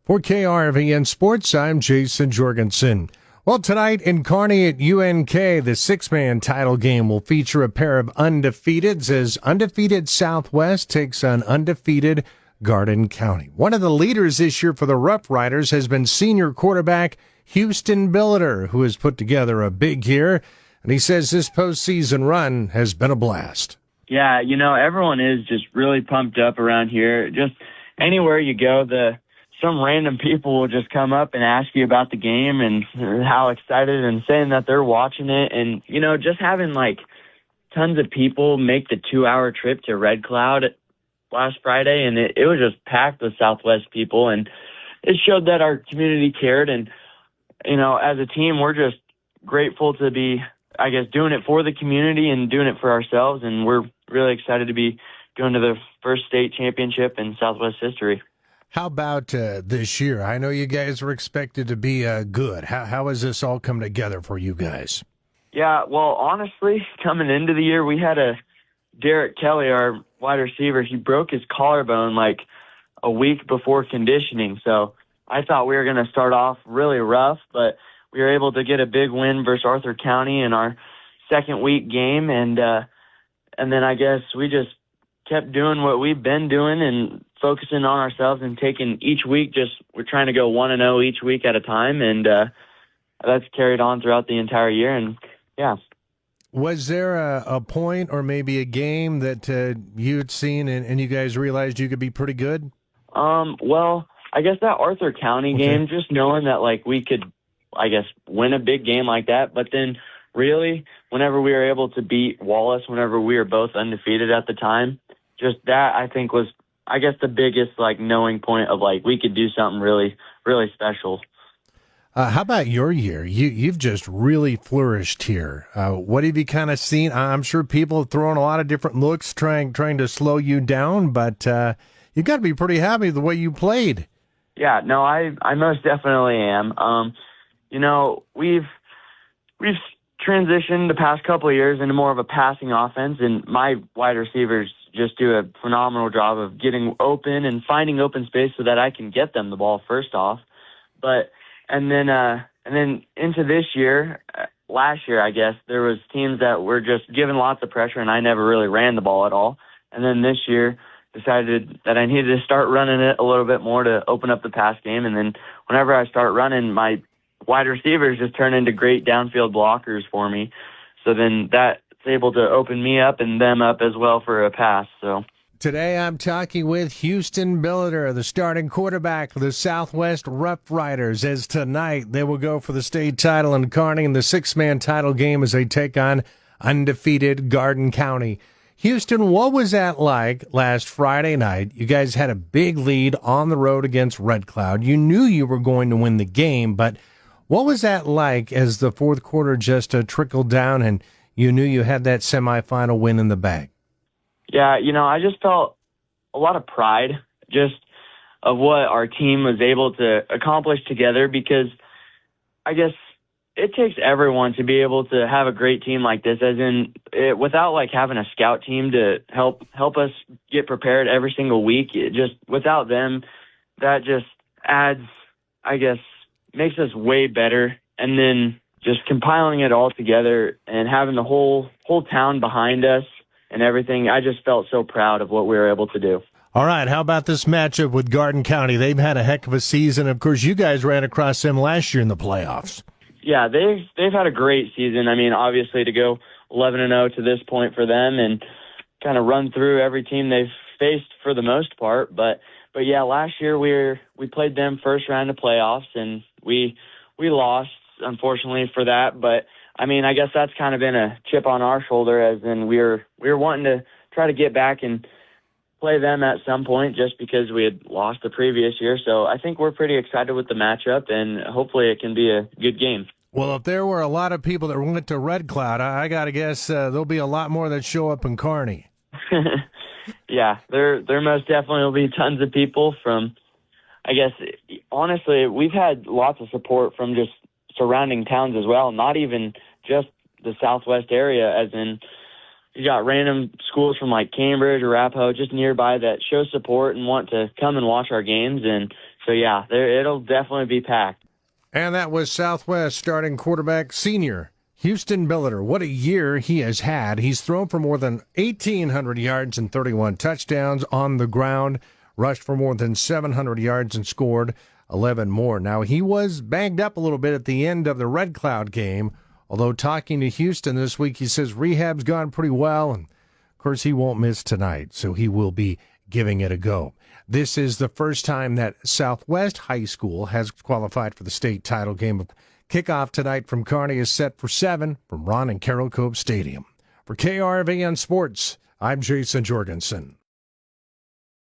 For KRVN Sports, I'm Jayson Jorgensen. Well, tonight in Kearney at UNK, the six-man title game will feature a pair of undefeateds as undefeated Southwest takes on undefeated Garden County. One of the leaders this year for the Rough Riders has been senior quarterback Houston Billiter, who has put together a big year, and he says this postseason run has been a blast. Yeah, everyone is just really pumped up around here. Just anywhere you go, some random people will just come up and ask you about the game and how excited and saying that they're watching it. And, just having tons of people make the 2-hour trip to Red Cloud last Friday, and it was just packed with Southwest people. And it showed that our community cared. And, as a team, we're just grateful to be, doing it for the community and doing it for ourselves. And we're really excited to be going to the first state championship in Southwest history. How about this year? I know you guys were expected to be good. How has this all come together for you guys? Yeah, well, honestly, coming into the year, we had Derek Kelly, our wide receiver. He broke his collarbone a week before conditioning. So I thought we were going to start off really rough, but we were able to get a big win versus Arthur County in our second week game. And then I guess we just kept doing what we've been doing and focusing on ourselves and taking each week, we're trying to go 1-0 each week at a time. And that's carried on throughout the entire year. And yeah. Was there a point or maybe a game that you had seen and you guys realized you could be pretty good? Well, I guess that Arthur County game, just knowing that we could, win a big game like that. But then really, whenever we were able to beat Wallace, whenever we were both undefeated at the time, just that I think was, the biggest knowing point of we could do something really, really special. How about your year? You've just really flourished here. What have you kind of seen? I'm sure people have thrown a lot of different looks trying to slow you down, but you got to be pretty happy with the way you played. Yeah, no, I most definitely am. We've transitioned the past couple of years into more of a passing offense, and my wide receivers just do a phenomenal job of getting open and finding open space so that I can get them the ball first off. And then into this year, last year, I guess, there was teams that were just given lots of pressure, and I never really ran the ball at all. And then this year, decided that I needed to start running it a little bit more to open up the pass game. And then whenever I start running, my wide receivers just turn into great downfield blockers for me. So then that's able to open me up and them up as well for a pass. So today I'm talking with Houston Billiter, the starting quarterback for the Southwest Rough Riders, as tonight they will go for the state title in Kearney in the six-man title game as they take on undefeated Garden County. Houston, what was that like last Friday night? You guys had a big lead on the road against Red Cloud. You knew you were going to win the game, but what was that like as the fourth quarter just trickled down and you knew you had that semifinal win in the bag? Yeah, I just felt a lot of pride just of what our team was able to accomplish together, because I guess it takes everyone to be able to have a great team like this, as in without having a scout team to help us get prepared every single week. Without them, that just adds, makes us way better. And then just compiling it all together and having the whole town behind us and everything, I just felt so proud of what we were able to do. All right, how about this matchup with Garden County? They've had a heck of a season. Of course, you guys ran across them last year in the playoffs. Yeah, they've had a great season. obviously to go 11-0 to this point for them and kind of run through every team they've faced for the most part. But yeah, last year we played them first round of playoffs and we lost, unfortunately, for that. But I guess that's kind of been a chip on our shoulder, as in we were wanting to try to get back and play them at some point just because we had lost the previous year. So I think we're pretty excited with the matchup, and hopefully it can be a good game. Well, if there were a lot of people that went to Red Cloud, I got to guess there'll be a lot more that show up in Kearney. Yeah, there most definitely will be tons of people from, honestly, we've had lots of support from just surrounding towns as well, not even just the Southwest area, as in you got random schools from Cambridge or Arapahoe just nearby that show support and want to come and watch our games. And So, yeah, it'll definitely be packed. And that was Southwest starting quarterback senior Houston Billiter. What a year he has had. He's thrown for more than 1,800 yards and 31 touchdowns on the ground, rushed for more than 700 yards and scored 11 more. Now, he was banged up a little bit at the end of the Red Cloud game, although talking to Houston this week, he says rehab's gone pretty well, and of course he won't miss tonight, so he will be giving it a go. This is the first time that Southwest High School has qualified for the state title game. Kickoff tonight from Kearney is set for 7 from Ron and Carol Cope Stadium. For KRVN Sports, I'm Jayson Jorgensen.